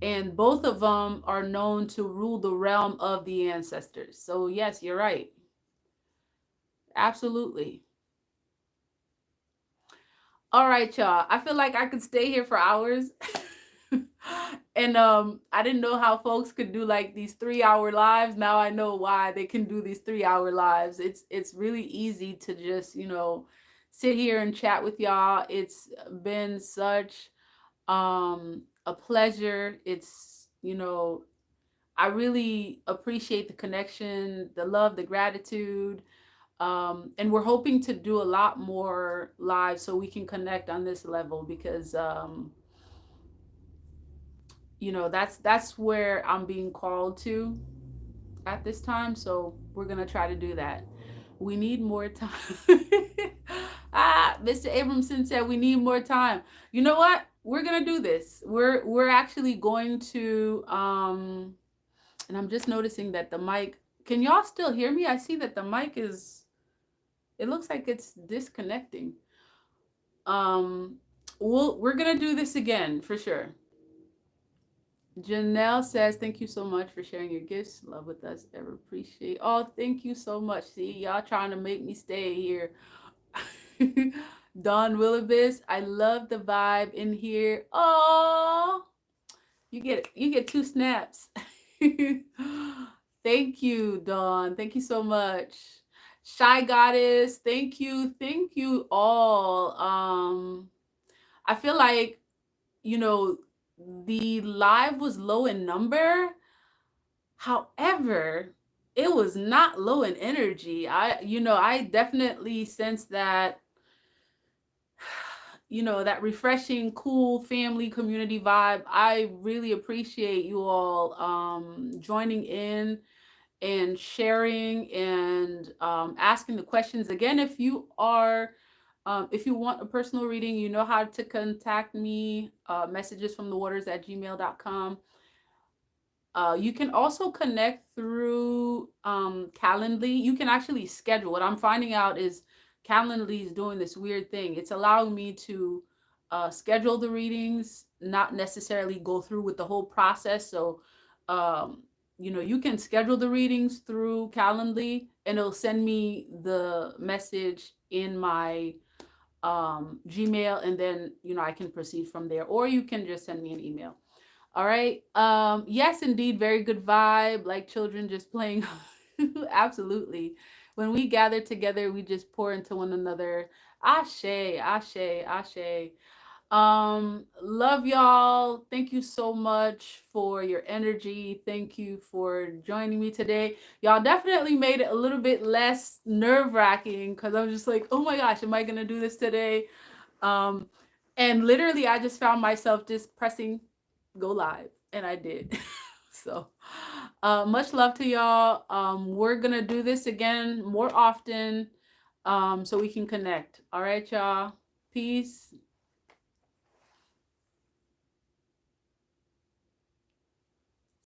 and both of them are known to rule the realm of the ancestors. So yes, you're right. Absolutely. All right, y'all. I feel like I could stay here for hours. And I didn't know how folks could do like these 3-hour lives. Now I know why they can do these 3-hour lives. It's really easy to just, sit here and chat with y'all. It's been such a pleasure. It's, I really appreciate the connection, the love, the gratitude. And we're hoping to do a lot more live so we can connect on this level, because that's where I'm being called to at this time. So we're gonna try to do that. We need more time. Mr. Abramson said we need more time. You know what? We're gonna do this. We're actually going to and I'm just noticing that the mic, can y'all still hear me? I see that the mic is, it looks like it's disconnecting. Um we're gonna do this again for sure. Janelle says, thank you so much for sharing your gifts. Love with us. Ever appreciate. Oh, thank you so much. See, y'all trying to make me stay here. Dawn Willibis, I love the vibe in here. Oh, you get 2 snaps. Thank you, Dawn. Thank you so much. Shy Goddess, thank you. Thank you all. I feel like, you know, the live was low in number. However, it was not low in energy. I definitely sense that, that refreshing, cool family community vibe. I really appreciate you all joining in and sharing and asking the questions. Again, if you want a personal reading, you know how to contact me, messagesfromthewaters@gmail.com. You can also connect through Calendly. You can actually schedule. What I'm finding out is Calendly is doing this weird thing. It's allowing me to schedule the readings, not necessarily go through with the whole process. So, you can schedule the readings through Calendly, and it'll send me the message in my Gmail, and then, you know, I can proceed from there, or you can just send me an email. All right. Yes, indeed, very good vibe, like children just playing. Absolutely. When we gather together, we just pour into one another. Ashe, ashe, ashe. Love y'all. Thank you so much for your energy. Thank you for joining me today. Y'all definitely made it a little bit less nerve-wracking, because I was just like, oh my gosh, am I gonna do this today? Um, and literally I just found myself just pressing go live, and I did. So much love to y'all. We're gonna do this again more often, so we can connect. All right, y'all. Peace.